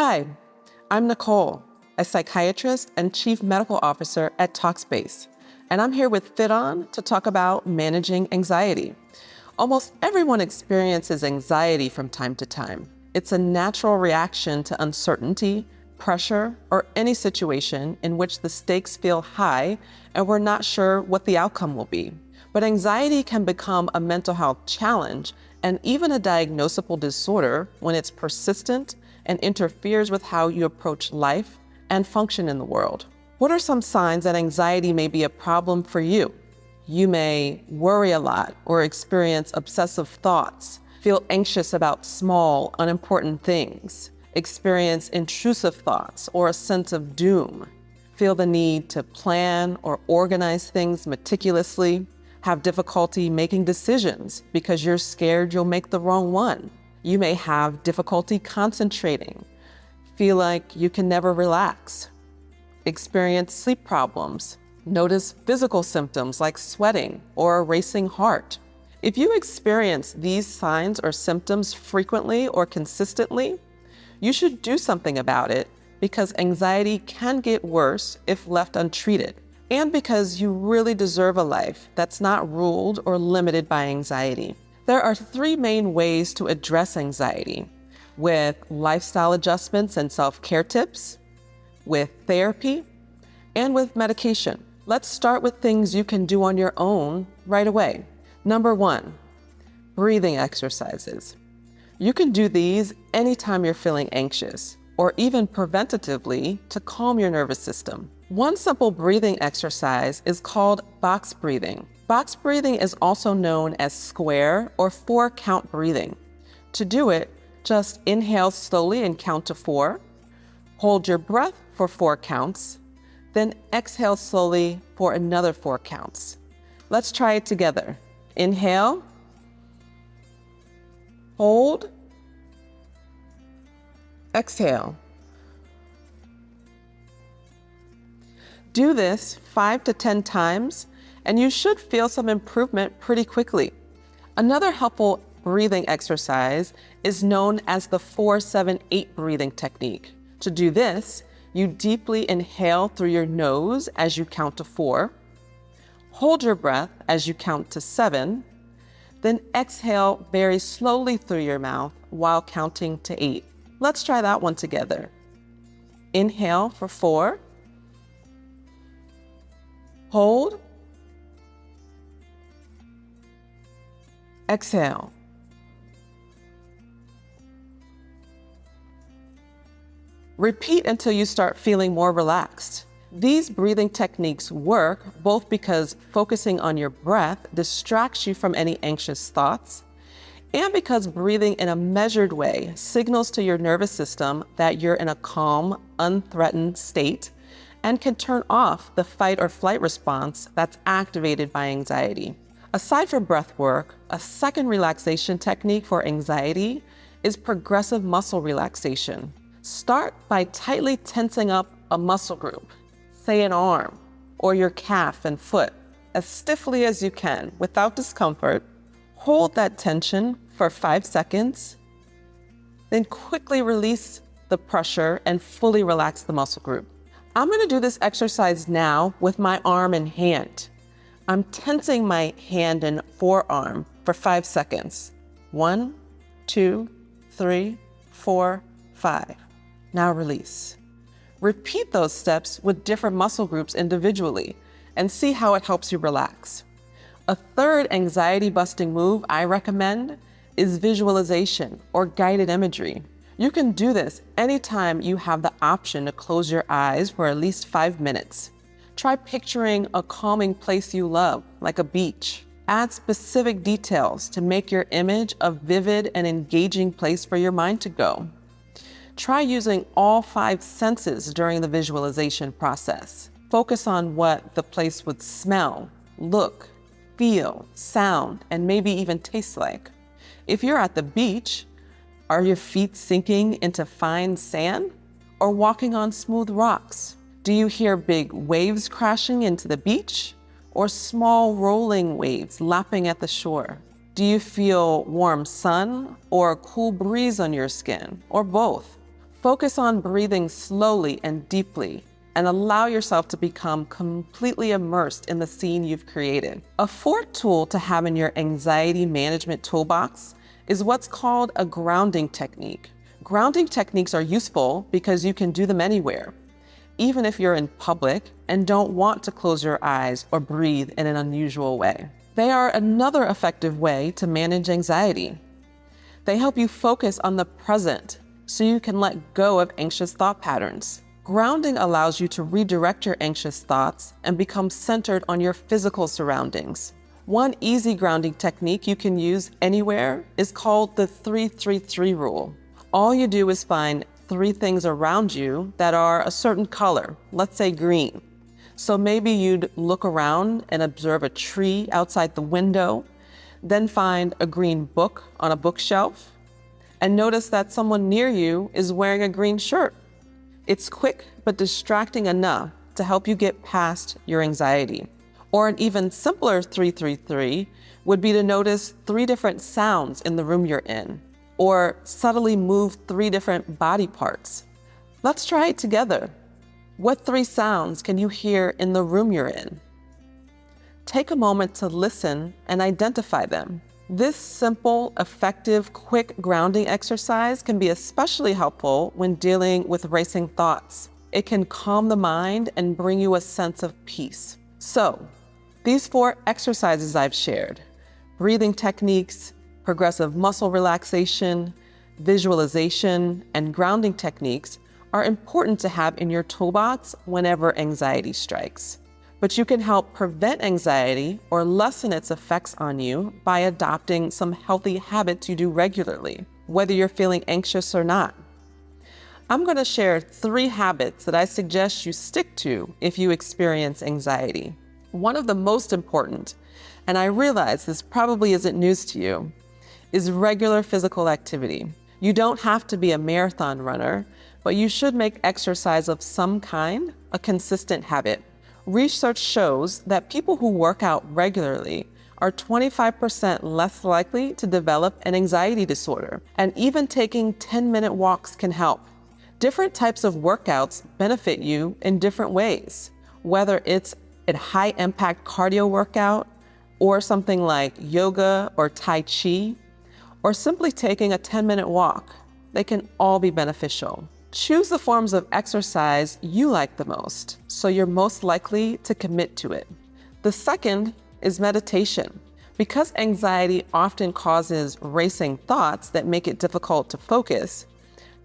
Hi, I'm Nikole, a psychiatrist and chief medical officer at Talkspace, and I'm here with FitOn to talk about managing anxiety. Almost everyone experiences anxiety from time to time. It's a natural reaction to uncertainty, pressure, or any situation in which the stakes feel high and we're not sure what the outcome will be. But anxiety can become a mental health challenge and even a diagnosable disorder when it's persistent and interferes with how you approach life and function in the world. What are some signs that anxiety may be a problem for you? You may worry a lot or experience obsessive thoughts, feel anxious about small, unimportant things, experience intrusive thoughts or a sense of doom, feel the need to plan or organize things meticulously, have difficulty making decisions because you're scared you'll make the wrong one. You may have difficulty concentrating, feel like you can never relax, experience sleep problems, notice physical symptoms like sweating or a racing heart. If you experience these signs or symptoms frequently or consistently, you should do something about it because anxiety can get worse if left untreated, and because you really deserve a life that's not ruled or limited by anxiety. There are three main ways to address anxiety: with lifestyle adjustments and self-care tips, with therapy, and with medication. Let's start with things you can do on your own right away. Number 1, breathing exercises. You can do these anytime you're feeling anxious, or even preventatively to calm your nervous system. One simple breathing exercise is called box breathing. Box breathing is also known as square or 4-count breathing. To do it, just inhale slowly and count to 4, hold your breath for 4 counts, then exhale slowly for another 4 counts. Let's try it together. Inhale, hold, exhale. Do this 5 to 10 times, and you should feel some improvement pretty quickly. Another helpful breathing exercise is known as the 4-7-8 breathing technique. To do this, you deeply inhale through your nose as you count to 4, hold your breath as you count to 7, then exhale very slowly through your mouth while counting to 8. Let's try that one together. Inhale for 4, hold, exhale. Repeat until you start feeling more relaxed. These breathing techniques work both because focusing on your breath distracts you from any anxious thoughts, and because breathing in a measured way signals to your nervous system that you're in a calm, unthreatened state and can turn off the fight or flight response that's activated by anxiety. Aside from breath work, a second relaxation technique for anxiety is progressive muscle relaxation. Start by tightly tensing up a muscle group, say an arm or your calf and foot, as stiffly as you can without discomfort. Hold that tension for 5 seconds, then quickly release the pressure and fully relax the muscle group. I'm going to do this exercise now with my arm and hand. I'm tensing my hand and forearm for 5 seconds. 1, 2, 3, 4, 5. Now release. Repeat those steps with different muscle groups individually and see how it helps you relax. A third anxiety-busting move I recommend is visualization or guided imagery. You can do this anytime you have the option to close your eyes for at least 5 minutes. Try picturing a calming place you love, like a beach. Add specific details to make your image a vivid and engaging place for your mind to go. Try using all 5 senses during the visualization process. Focus on what the place would smell, look, feel, sound, and maybe even taste like. If you're at the beach, are your feet sinking into fine sand or walking on smooth rocks? Do you hear big waves crashing into the beach or small rolling waves lapping at the shore? Do you feel warm sun or a cool breeze on your skin, or both? Focus on breathing slowly and deeply, and allow yourself to become completely immersed in the scene you've created. A fourth tool to have in your anxiety management toolbox is what's called a grounding technique. Grounding techniques are useful because you can do them anywhere, even if you're in public and don't want to close your eyes or breathe in an unusual way. They are another effective way to manage anxiety. They help you focus on the present so you can let go of anxious thought patterns. Grounding allows you to redirect your anxious thoughts and become centered on your physical surroundings. One easy grounding technique you can use anywhere is called the 3-3-3 rule. All you do is find 3 things around you that are a certain color, let's say green. So maybe you'd look around and observe a tree outside the window, then find a green book on a bookshelf, and notice that someone near you is wearing a green shirt. It's quick but distracting enough to help you get past your anxiety. Or an even simpler 3-3-3 would be to notice 3 different sounds in the room you're in, or subtly move 3 different body parts. Let's try it together. What 3 sounds can you hear in the room you're in? Take a moment to listen and identify them. This simple, effective, quick grounding exercise can be especially helpful when dealing with racing thoughts. It can calm the mind and bring you a sense of peace. So, these 4 exercises I've shared, breathing techniques, progressive muscle relaxation, visualization, and grounding techniques, are important to have in your toolbox whenever anxiety strikes. But you can help prevent anxiety or lessen its effects on you by adopting some healthy habits you do regularly, whether you're feeling anxious or not. I'm going to share 3 habits that I suggest you stick to if you experience anxiety. One of the most important, and I realize this probably isn't news to you, is regular physical activity. You don't have to be a marathon runner, but you should make exercise of some kind a consistent habit. Research shows that people who work out regularly are 25% less likely to develop an anxiety disorder, and even taking 10-minute walks can help. Different types of workouts benefit you in different ways, whether it's a high-impact cardio workout, or something like yoga or Tai Chi, or simply taking a 10-minute walk. They can all be beneficial. Choose the forms of exercise you like the most, so you're most likely to commit to it. The second is meditation. Because anxiety often causes racing thoughts that make it difficult to focus,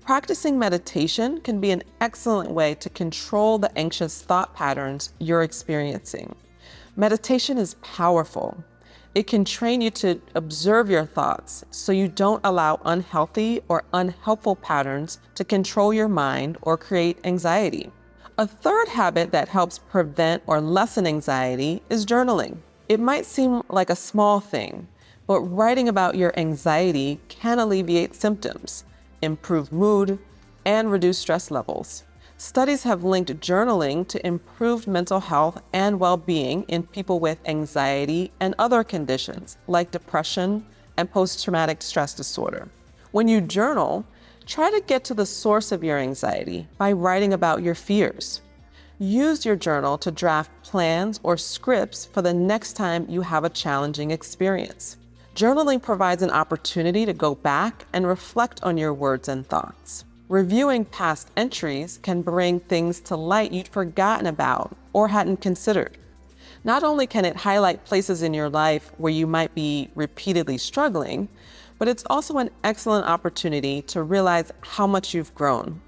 practicing meditation can be an excellent way to control the anxious thought patterns you're experiencing. Meditation is powerful. It can train you to observe your thoughts so you don't allow unhealthy or unhelpful patterns to control your mind or create anxiety. A third habit that helps prevent or lessen anxiety is journaling. It might seem like a small thing, but writing about your anxiety can alleviate symptoms, improve mood, and reduce stress levels. Studies have linked journaling to improved mental health and well-being in people with anxiety and other conditions like depression and post-traumatic stress disorder. When you journal, try to get to the source of your anxiety by writing about your fears. Use your journal to draft plans or scripts for the next time you have a challenging experience. Journaling provides an opportunity to go back and reflect on your words and thoughts. Reviewing past entries can bring things to light you'd forgotten about or hadn't considered. Not only can it highlight places in your life where you might be repeatedly struggling, but it's also an excellent opportunity to realize how much you've grown.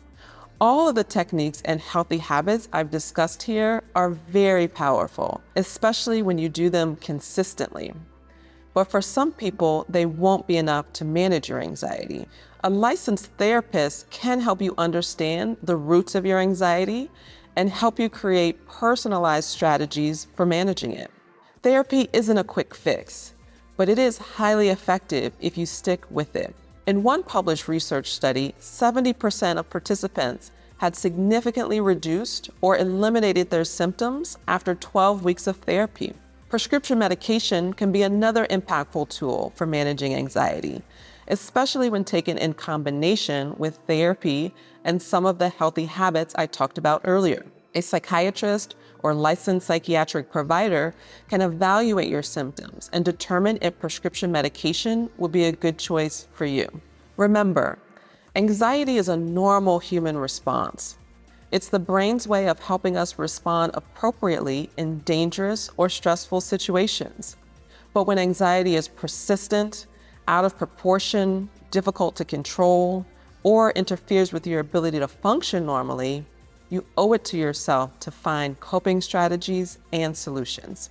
All of the techniques and healthy habits I've discussed here are very powerful, especially when you do them consistently. But for some people, they won't be enough to manage your anxiety. A licensed therapist can help you understand the roots of your anxiety and help you create personalized strategies for managing it. Therapy isn't a quick fix, but it is highly effective if you stick with it. In one published research study, 70% of participants had significantly reduced or eliminated their symptoms after 12 weeks of therapy. Prescription medication can be another impactful tool for managing anxiety, especially when taken in combination with therapy and some of the healthy habits I talked about earlier. A psychiatrist or licensed psychiatric provider can evaluate your symptoms and determine if prescription medication will be a good choice for you. Remember, anxiety is a normal human response. It's the brain's way of helping us respond appropriately in dangerous or stressful situations. But when anxiety is persistent, out of proportion, difficult to control, or interferes with your ability to function normally, you owe it to yourself to find coping strategies and solutions.